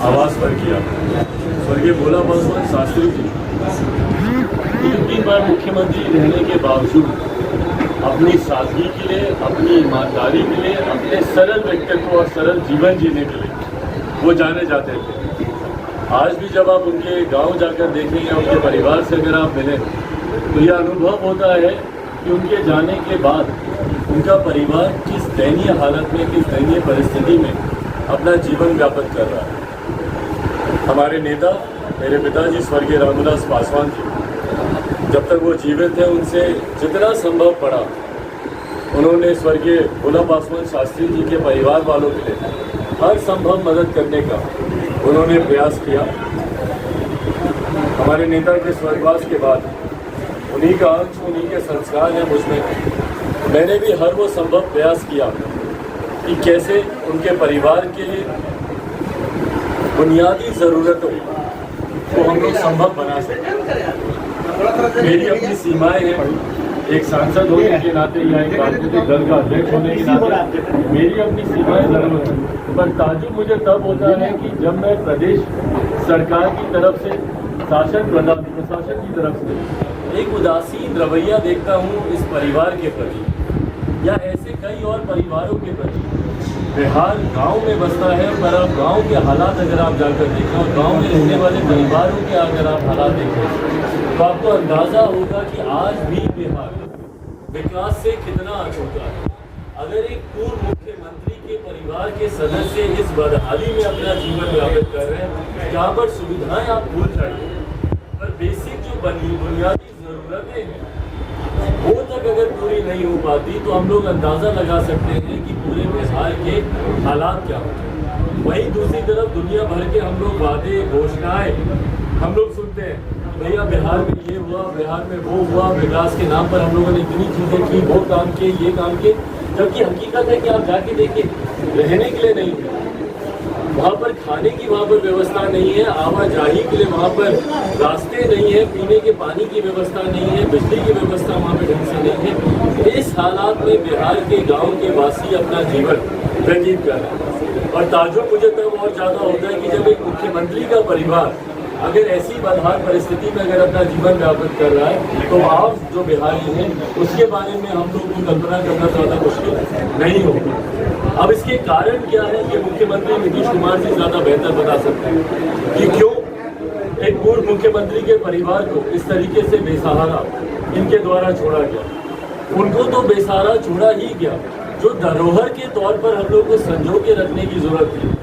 आवाज पर किया। स्वर्गीय भोला पासवान शास्त्री जी 3 बार मुख्यमंत्री रहने के बावजूद अपनी सादगी के लिए, अपनी ईमानदारी के लिए, अपने सरल व्यक्तित्व और सरल जीवन जीने के लिए वो जाने जाते थे। आज भी जब आप उनके गांव जाकर देखेंगे, उनके परिवार से अगर आप मिलें तो यह अनुभव होता है कि उनके जाने के बाद उनका परिवार किस दयनीय हालत में, किस दयनीय परिस्थिति में अपना जीवन व्यापन कर रहा है। हमारे नेता मेरे पिताजी स्वर्गीय रामविलास पासवान जी, जब तक वो जीवित थे उनसे जितना संभव पड़ा उन्होंने स्वर्गीय भोला पासवान शास्त्री जी के परिवार वालों के लिए हर संभव मदद करने का उन्होंने प्रयास किया। हमारे नेता के स्वर्गवास के बाद उन्हीं का अंश, उन्हीं के संस्कार हैं मुझमें। मैंने भी हर वो संभव प्रयास किया कि कैसे उनके परिवार के लिए बुनियादी ज़रूरतों को हम लोग संभव बना सकें। मेरी अपनी सीमाएं हैं, एक सांसद होने के नाते या एक राजनीतिक दल का अध्यक्ष होने के नाते मेरी अपनी सीमाएं जरूर हैं, पर ताजुब मुझे तब होता है कि जब मैं प्रदेश सरकार की तरफ से, प्रशासन की तरफ से एक उदासीन रवैया देखता हूँ इस परिवार के प्रति या ऐसे कई और परिवारों के प्रति। बिहार गांव में बसता है, पर अब गांव के हालात अगर आप जाकर देखें और गांव में रहने वाले परिवारों के अगर आप हालात देखें तो आपको अंदाज़ा होगा कि आज भी बिहार विकास से कितना अछूता है। अगर एक पूर्व मुख्यमंत्री के परिवार के सदस्य इस बदहाली में अपना जीवन व्यापित कर रहे हैं, जहाँ पर सुविधाएं आप भूल जाइए, पर बेसिक जो बुनियादी ज़रूरतें हैं वो तक अगर पूरी नहीं हो पाती तो हम लोग अंदाज़ा लगा सकते हैं कि पूरे बिहार के हालात क्या होते हैं। वहीं दूसरी तरफ दुनिया भर के हम लोग वादे, घोषणाएं हम लोग सुनते हैं, भैया बिहार में ये हुआ, बिहार में वो हुआ, विकास के नाम पर हम लोगों ने इतनी चीज़ें की, वो काम किए, ये काम किए, जबकि हकीकत है कि आप जाके देखिए रहने के लिए नहीं है वहाँ पर, खाने की वहाँ पर व्यवस्था नहीं है, आवाजाही के लिए वहाँ पर रास्ते नहीं है, पीने के पानी की व्यवस्था नहीं है, बिजली की व्यवस्था वहाँ पर ढंग से नहीं है। इस हालात में बिहार के गांव के वासी अपना जीवन व्यतीत कर रहे हैं। और ताजुब मुझे तब और ज़्यादा होता है कि जब एक मुख्यमंत्री का परिवार अगर ऐसी बदहाल परिस्थिति में अगर अपना जीवन व्यापत कर रहा है तो आप जो बिहारी हैं उसके बारे में हम लोग को कल्पना करना ज़्यादा मुश्किल नहीं होगी। अब इसके कारण क्या है ये मुख्यमंत्री नीतीश कुमार जी ज़्यादा बेहतर बता सकते हैं कि क्यों एक पूर्व मुख्यमंत्री के परिवार को इस तरीके से बेसहारा इनके द्वारा छोड़ा गया। उनको तो बेसहारा छोड़ा ही गया, जो धरोहर के तौर पर हम लोग को संजो के रखने की जरूरत थी,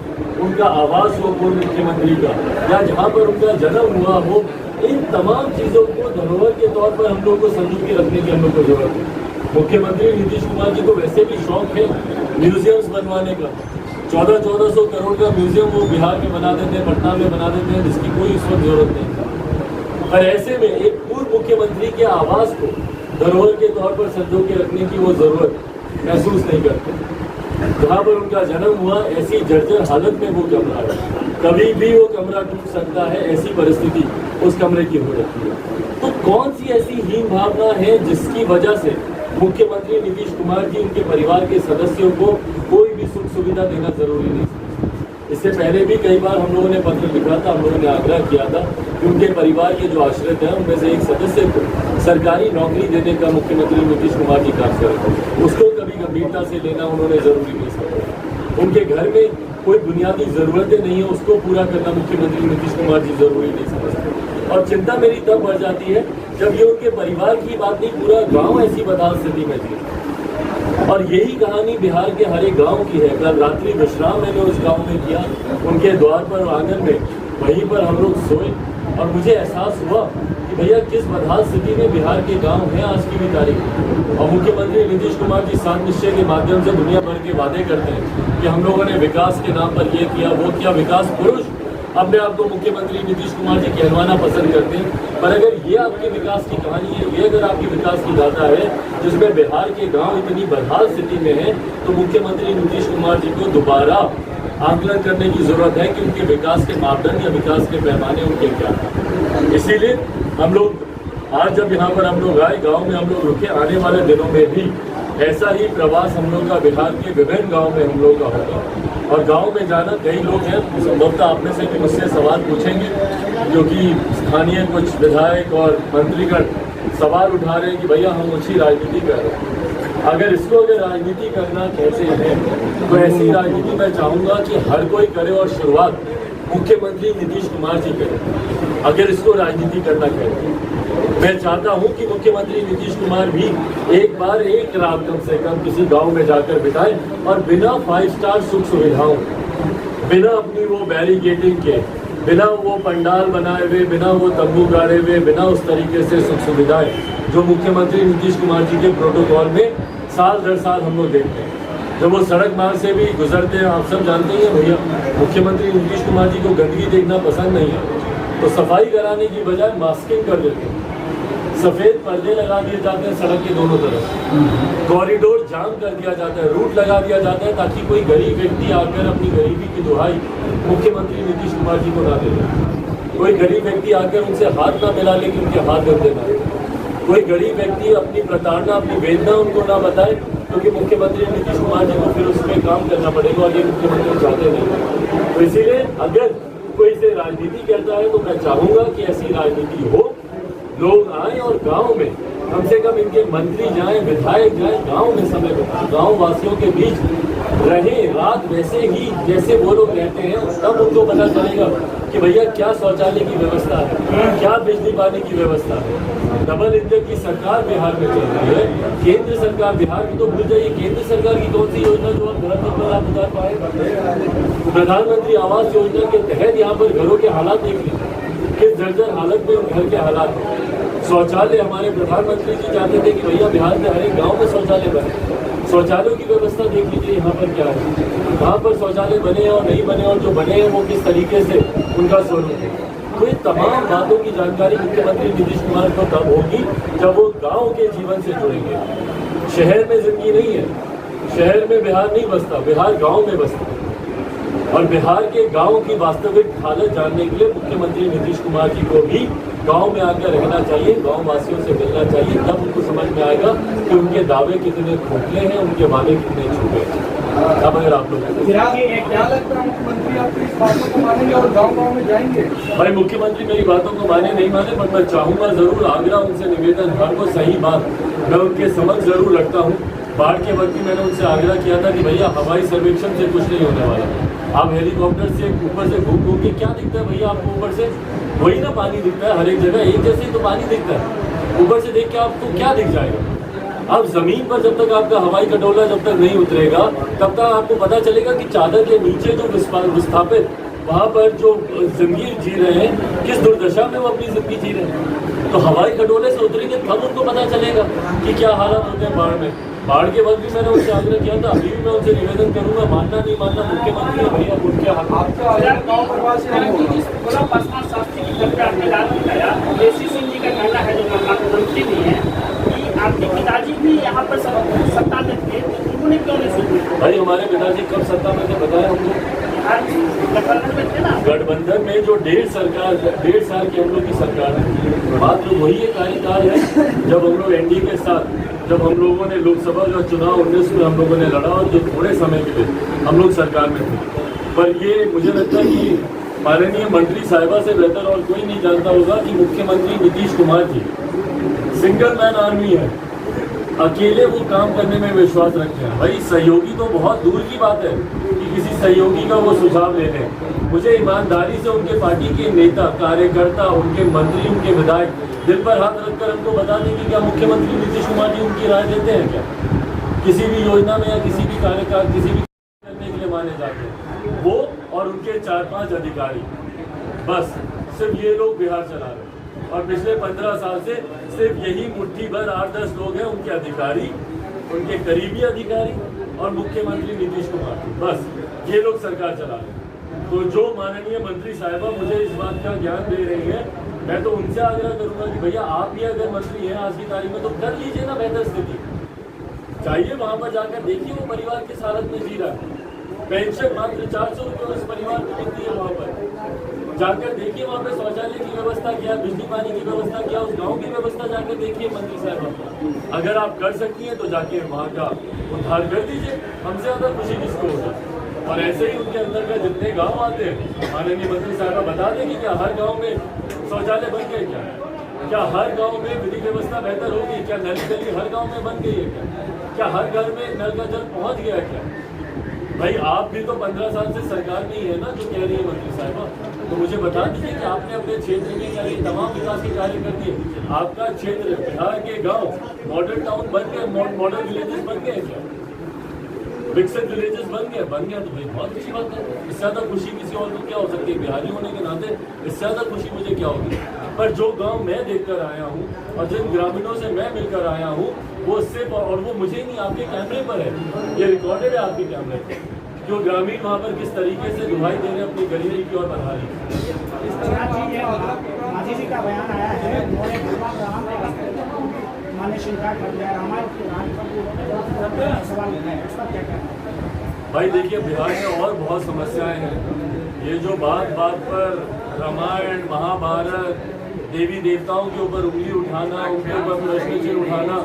उनका आवास हो पूर्व मुख्यमंत्री का या जहाँ पर उनका जन्म हुआ हो, इन तमाम चीज़ों को धरोहर के तौर पर हम लोग को संजो के रखने की हम लोग को जरूरत है। मुख्यमंत्री नीतीश कुमार जी को वैसे भी शौक है म्यूजियम्स बनवाने का। 1400 करोड़ का म्यूजियम वो बिहार में बना देते हैं, पटना में बना देते हैं, जिसकी कोई इस वक्त जरूरत नहीं। पर ऐसे में एक पूर्व मुख्यमंत्री के आवास को धरोहर के तौर पर संजो के रखने की वो जरूरत महसूस नहीं करते। जहाँ पर उनका जन्म हुआ ऐसी जर्जर हालत में वो कमरा है, कभी भी वो कमरा टूट सकता है, ऐसी परिस्थिति उस कमरे की हो रखी है। तो कौन सी ऐसी हीन भावना है जिसकी वजह से मुख्यमंत्री नीतीश कुमार जी उनके परिवार के सदस्यों को कोई भी सुख सुविधा देना जरूरी नहीं समझते। इससे पहले भी कई बार हम लोगों ने पत्र लिखा था, हम लोगों ने आग्रह किया था कि उनके परिवार के जो आश्रित हैं उनमें से एक सदस्य को सरकारी नौकरी देने का मुख्यमंत्री नीतीश कुमार जी काम करें, उसको कभी गंभीरता से लेना उन्होंने जरूरी नहीं समझा। उनके घर में कोई बुनियादी ज़रूरतें नहीं है, उसको पूरा करना मुख्यमंत्री नीतीश कुमार जी जरूरी नहीं समझते। और चिंता मेरी तब बढ़ जाती है जब ये उनके परिवार की बात नहीं, पूरा गांव ऐसी बदहाल स्थिति में थी। और यही कहानी बिहार के हर एक गांव की है। कल रात्रि विश्राम मैंने उस गांव में किया, उनके द्वार पर आंगन में, वहीं पर हम लोग सोए और मुझे एहसास हुआ कि भैया किस बदहाल स्थिति में बिहार के गांव हैं आज की भी तारीख। और मुख्यमंत्री नीतीश कुमार जी सात निश्चय के माध्यम से दुनिया भर के वादे करते हैं कि हम लोगों ने विकास के नाम पर ये किया, वो किया, विकास पुरुष अपने आप को मुख्यमंत्री नीतीश कुमार जी कहलवाना पसंद करते हैं। पर अगर ये आपकी विकास की कहानी है, ये अगर आपकी विकास की गाथा है जिसमें बिहार के गांव इतनी बदहाल स्थिति में है, तो मुख्यमंत्री नीतीश कुमार जी को दोबारा आकलन करने की जरूरत है कि उनके विकास के मापदंड या विकास के पैमाने उनके क्या हैं। इसीलिए हम लोग आज जब यहाँ पर हम लोग आए, गाँव में हम लोग रुके, आने वाले दिनों में भी ऐसा ही प्रवास हम लोग का बिहार के विभिन्न गाँव में हम लोग का होगा। और गांव में जाना, कई लोग हैं संभवतः आप में से भी मुझसे सवाल पूछेंगे, क्योंकि स्थानीय कुछ विधायक और मंत्रीगण सवाल उठा रहे हैं कि भैया हम ऊँची राजनीति कर रहे हैं। अगर राजनीति करना कहते हैं तो ऐसी राजनीति मैं चाहूँगा कि हर कोई करे और शुरुआत मुख्यमंत्री नीतीश कुमार जी करें। अगर इसको राजनीति करना कहते हैं, मैं चाहता हूं कि मुख्यमंत्री नीतीश कुमार भी एक बार एक रात कम से कम किसी गांव में जाकर बिताए और बिना 5 स्टार सुख सुविधाओं, बिना अपनी वो बैरिकेडिंग के, बिना वो पंडाल बनाए हुए, बिना वो तंबू गाड़े हुए, बिना उस तरीके से सुख सुविधाएं जो मुख्यमंत्री नीतीश कुमार जी के प्रोटोकॉल में साल दर साल हम लोग देखते हैं। जब वो सड़क मार्ग से भी गुजरते हैं, आप सब जानते हैं भैया, मुख्यमंत्री नीतीश कुमार जी को गंदगी देखना पसंद नहीं है, तो सफाई कराने की बजाय मास्किंग कर देते हैं, सफ़ेद पर्दे लगा दिए जाते हैं सड़क के दोनों तरफ, कॉरिडोर जाम कर दिया जाता है, रूट लगा दिया जाता है ताकि कोई गरीब व्यक्ति आकर अपनी गरीबी की दुहाई मुख्यमंत्री नीतीश कुमार जी को ना दे दे। कोई गरीब व्यक्ति आकर उनसे हाथ ना मिला ले कि उनके हाथ गंदे ना, कोई गरीब व्यक्ति अपनी प्रताड़ना, अपनी वेदना उनको ना बताए, क्योंकि मुख्यमंत्री नीतीश कुमार जी को फिर उस पर काम करना पड़ेगा और ये मुख्यमंत्री चाहते नहीं। तो इसीलिए अगर कोई इसे राजनीति कहता है तो मैं चाहूँगा कि ऐसी राजनीति हो, लोग आए और गांव में कम से कम इनके मंत्री जाएं, विधायक जाएं, गांव में समय बिताएं, गांव वासियों के बीच रहें रात वैसे ही जैसे वो लोग रहते हैं, तब उनको पता चलेगा कि भैया क्या शौचालय की व्यवस्था है, क्या बिजली पानी की व्यवस्था है। डबल इंजन की सरकार बिहार में चल रही है, केंद्र सरकार, बिहार की तो भूल जाइए, केंद्र सरकार की कौन सी योजना जो आप घर पर आप उतार पाए। प्रधानमंत्री आवास योजना के तहत यहाँ पर घरों के हालात देख लीजिए, किस जर्जर हालत में घर के हालात हैं। शौचालय हमारे प्रधानमंत्री जी चाहते थे कि भैया बिहार में हर एक गाँव में शौचालय बने, शौचालयों की व्यवस्था देख लीजिए यहाँ पर क्या है, कहाँ पर शौचालय बने और नहीं बने, और जो बने हैं वो किस तरीके से उनका स्वरूप है। तो ये तमाम बातों की जानकारी मुख्यमंत्री नीतीश कुमार को तब होगी जब वो गांव के जीवन से जुड़ेंगे। शहर में जिंदगी नहीं है, शहर में बिहार नहीं बसता, बिहार गांव में बसता है। और बिहार के गांव की वास्तविक हालत जानने के लिए मुख्यमंत्री नीतीश कुमार जी को भी गांव में आकर रहना चाहिए, गांव वासियों से मिलना चाहिए, तब उनको समझ में आएगा कि उनके दावे कितने खोखले हैं, उनके वादे कितने झूठे हैं। अब अगर आप लोग क्या लगता है मुख्यमंत्री आपकी इस बातों को मानेंगे और गाँव में जाएंगे? भाई मुख्यमंत्री मेरी बातों को माने नहीं माने, पर मैं चाहूँगा जरूर, आग्रह उनसे, निवेदन, हर को सही बात मैं उनके समझ जरूर रखता हूँ। बाढ़ के वक्त भी मैंने उनसे आग्रह किया था कि भैया हवाई सर्वेक्षण से कुछ नहीं होने वाला, आप हेलीकॉप्टर से ऊपर से घूम घूम के क्या दिखता है भैया आपको, ऊपर से वही ना पानी दिखता है, हर एक जगह एक जैसे ही तो पानी दिखता है, ऊपर से देख के आपको क्या दिख जाएगा। अब जमीन पर जब तक आपका हवाई खटोला जब तक नहीं उतरेगा, तब तक आपको पता चलेगा कि चादर के नीचे जो विस्थापित वहाँ पर जो जिंदगी जी रहे हैं, किस दुर्दशा में वो अपनी जिंदगी जी रहे हैं। तो हवाई खटोले से उतरेंगे तब उनको पता चलेगा कि क्या हालात होते हैं बाढ़ में। बाढ़ के वक्त भी मैंने उनसे आग्रह किया था, अभी भी मैं उनसे निवेदन करूंगा, मानना नहीं मानना मुख्यमंत्री है भैया, उनके हाथ आपके पिताजी भी यहाँ पर सत्ता में थे, उन्होंने क्यों नहीं सुनी? भाई हमारे पिताजी कब सत्ता में थे बताया हमको, गठबंधन में थे ना। गठबंधन में जो 1.5 साल की हम लोग की सरकार है, मात्र वही एक कार्यकाल है जब हम लोग एनडीए के साथ, जब हम लोगों ने लोकसभा का चुनाव 19 में हम लोगों ने लड़ा और जो थोड़े समय के लिए हम लोग सरकार में थे। पर ये मुझे लगता है कि माननीय मंत्री साहिबा से बेहतर और कोई नहीं जानता होगा कि मुख्यमंत्री Nitish Kumar ji single man army है, अकेले वो काम करने में विश्वास रखते हैं। भाई सहयोगी तो बहुत दूर की बात है कि किसी सहयोगी का वो सुझाव ले लें। मुझे ईमानदारी से उनके पार्टी के नेता, कार्यकर्ता, उनके मंत्री, उनके विधायक दिल पर हाथ रखकर हमको बता देंगे क्या मुख्यमंत्री नीतीश कुमार जी उनकी राय देते हैं क्या, किसी भी योजना में या किसी भी कार्यकाल, किसी भी करने के लिए माने जाते हैं वो और उनके 4-5 अधिकारी, बस सिर्फ ये लोग बिहार चला रहे हैं। और पिछले 15 साल से सिर्फ यही मुट्ठी भर 8-10 लोग हैं उनके अधिकारी, उनके करीबी अधिकारी और मुख्यमंत्री नीतीश कुमार, बस ये लोग सरकार चला रहे हैं। तो जो माननीय मंत्री साहिबा मुझे इस बात का ज्ञान दे रही है, मैं तो उनसे आग्रह करूंगा कि भैया आप भी अगर मंत्री हैं आज की तारीख में तो कर लीजिए ना बेहतर स्थिति, चाहिए वहां पर जाकर देखिए वो परिवार किस हालत में जी रहा है। पेंशन मात्र 400 रुपये उस परिवार को मिलती है, वहाँ पर जाकर देखिए, वहाँ पे शौचालय की व्यवस्था क्या, बिजली पानी की व्यवस्था क्या, उस गांव की व्यवस्था जाकर देखिए मंत्री साहब। अगर आप कर सकती हैं तो जाके वहाँ का उद्धार कर दीजिए, हमसे ज़्यादा खुशी किसको होगा। और ऐसे ही उनके अंदर का जितने गांव आते हैं, माननीय मंत्री साहब बता दें कि क्या हर गांव में शौचालय बन गए क्या हर गांव में विधि व्यवस्था बेहतर होगी क्या, नली गली हर गांव में बन गई है क्या हर घर में नल का जल पहुंच गया क्या? भाई आप भी तो 15 साल से सरकार में ही है ना, जो कह रही है मंत्री साहब, तो मुझे बता दीजिए कि आपने अपने क्षेत्र में क्या ये तमाम विकास के कार्य कर दिए? आपका क्षेत्र बिहार के गांव मॉडल टाउन बन गए, मॉडल विलेजेस बन गए क्या, विकसित विलेजेस बन गया तो भाई बहुत अच्छी बात है। इससे ज्यादा खुशी किसी और को क्या हो सकती है? बिहारी होने के नाते इससे ज्यादा खुशी मुझे क्या होगी? पर जो गांव मैं देखकर आया हूँ और जिन ग्रामीणों से मैं मिलकर आया हूँ, वो सिर्फ और वो मुझे नहीं, आपके कैमरे पर है, ये रिकॉर्डेड है आपके कैमरे पर, जो ग्रामीण वहाँ पर किस तरीके से दुहाई दे रहे हैं अपनी गरीबी की और बदहाली। मांझी जी का बयान आया है, उन्होंने भगवान राम मान्य स्वीकार कर लिया, रामायण सवाल है, इस पर क्या कहना है? भाई देखिए, बिहार में और बहुत समस्याएं हैं। ये जो बात बात पर रामायण महाभारत देवी देवताओं के ऊपर उंगली उठाना, उनके ऊपर प्रश्न चिन्ह उठाना,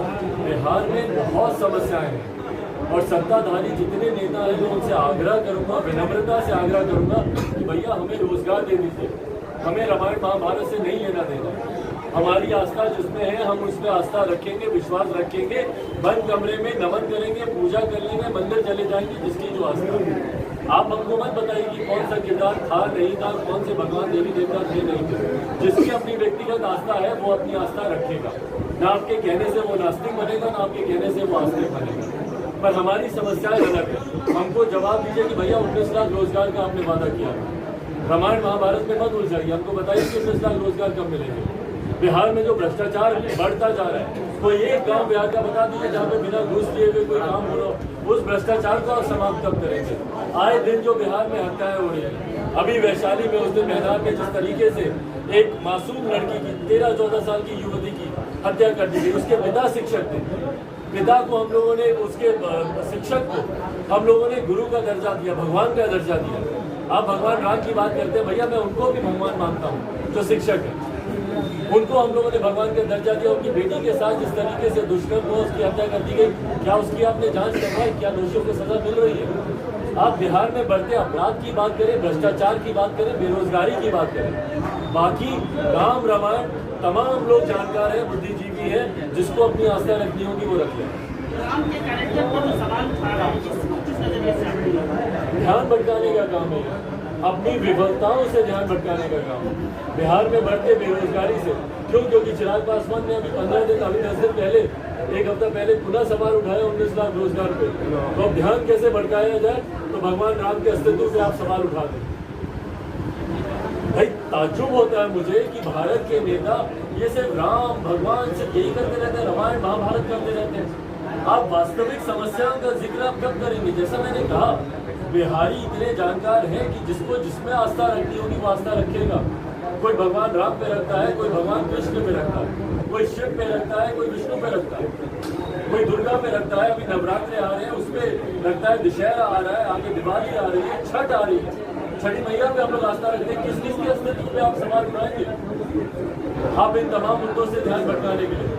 बिहार में बहुत समस्याएं हैं। और सत्ताधारी जितने नेता हैं, मैं उनसे आग्रह करूंगा, विनम्रता से आग्रह करूंगा कि भैया हमें रोजगार दे दीजिए, हमें रामायण महाभारत से नहीं लेना देना। हमारी आस्था जिसमें है हम उसमें आस्था रखेंगे, विश्वास रखेंगे, बंद कमरे में नमन करेंगे, पूजा कर लेंगे, मंदिर चले जाएंगे, जिसकी जो आस्था है। आप हमको मत बताइए कि कौन सा किरदार था नहीं था, कौन से भगवान देवी देवता थे नहीं थे। जिसकी अपनी व्यक्तिगत आस्था है वो अपनी आस्था रखेगा, ना आपके कहने से वो नास्तिक बनेगा, ना आपके कहने से वो आस्तिक बनेगा। पर हमारी समस्याएं अलग है। हमको जवाब दीजिए कि भैया 19 लाख रोजगार का आपने वादा किया, रामायण महाभारत में मत उलझाइए, हमको बताइए कि 19 लाख रोजगार कब मिलेंगे। बिहार में जो भ्रष्टाचार बढ़ता जा रहा है, कोई एक गांव बिहार का बता दीजिए जहाँ पे बिना घूस लिए हुए कोई काम हो रहा, उस भ्रष्टाचार को आप समाप्त कब करेंगे? आए दिन जो बिहार में हत्याएं हो रही है, अभी वैशाली में उस दिन मैदान में जिस तरीके से एक मासूम लड़की की 13-14 साल की युवती की हत्या कर दी गई, उसके पिता शिक्षक थे, पिता को हम लोगों ने, उसके शिक्षक को हम लोगों ने गुरु का दर्जा दिया, भगवान का दर्जा दिया। आप भगवान राम की बात करते हैं, भैया मैं उनको भी भगवान मानता हूँ जो शिक्षक है, उनको हम लोगों ने भगवान का दर्जा दिया। उनकी बेटी के साथ जिस तरीके से दुष्कर्म हुआ, उसकी हत्या कर दी गई, क्या उसकी आपने जांच करवाई? क्या दोषियों को सजा मिल रही है? आप बिहार में बढ़ते अपराध की बात करें, भ्रष्टाचार की बात करें, बेरोजगारी की बात करें, बाकी राम रामायण तमाम लोग जानकार हैं, बुद्धिजीवी हैं, जिसको अपनी आस्था रखनी होगी वो रख लें। राम के कैरेक्टर पर जो सवाल उठा रहा है, किस नजरिए से आप ध्यान भटकाने का काम है, अपनी विफलताओं से ध्यान भटकाने का काम है। बिहार में बढ़ते बेरोजगारी से क्योंकि चिराग पासवान ने अभी 15 दिन, अभी 10 दिन पहले, एक हफ्ता पहले पुनः सवाल उठाया 19 लाख रोजगार पे, तो अब ध्यान कैसे भटकाया जाए? तो भगवान राम के अस्तित्व पे आप सवाल उठा दें। भाई ताज्जुब होता है मुझे कि भारत के नेता ये सिर्फ राम भगवान सिर्फ यही करते रहते हैं, रामायण महाभारत करते रहते हैं। आप वास्तविक समस्याओं का जिक्र आप कब करेंगे? जैसा मैंने कहा, बिहारी इतने जानकार हैं कि जिसको जिसमें आस्था रखनी होगी वो आस्था रखेगा। कोई भगवान राम पे रखता है, कोई भगवान कृष्ण पे रखता है, कोई शिव पे रखता है, कोई विष्णु पे रखता है, कोई दुर्गा पे रखता है, अभी नवरात्रे आ रहे हैं उस पे रखता है, दशहरा आ रहा है, आगे दिवाली आ रही है, छठ आ रही है, छठी मैया पे हम लोग आस्था रखते हैं। किस के अस्तित्व पे आप सवाल उठाएंगे? आप इन तमाम मुद्दों से ध्यान भटकाने के लिए,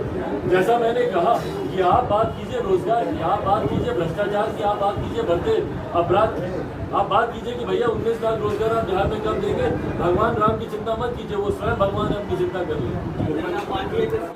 जैसा मैंने कहा कि आप बात कीजिए रोजगार की, आप बात कीजिए भ्रष्टाचार की, आप बात कीजिए बढ़ते अपराध की, आप बात कीजिए कि भैया 19 लाख रोजगार आप बिहार में कब देंगे। भगवान राम की चिंता मत कीजिए, वो स्वयं भगवान अपनी चिंता कर ले।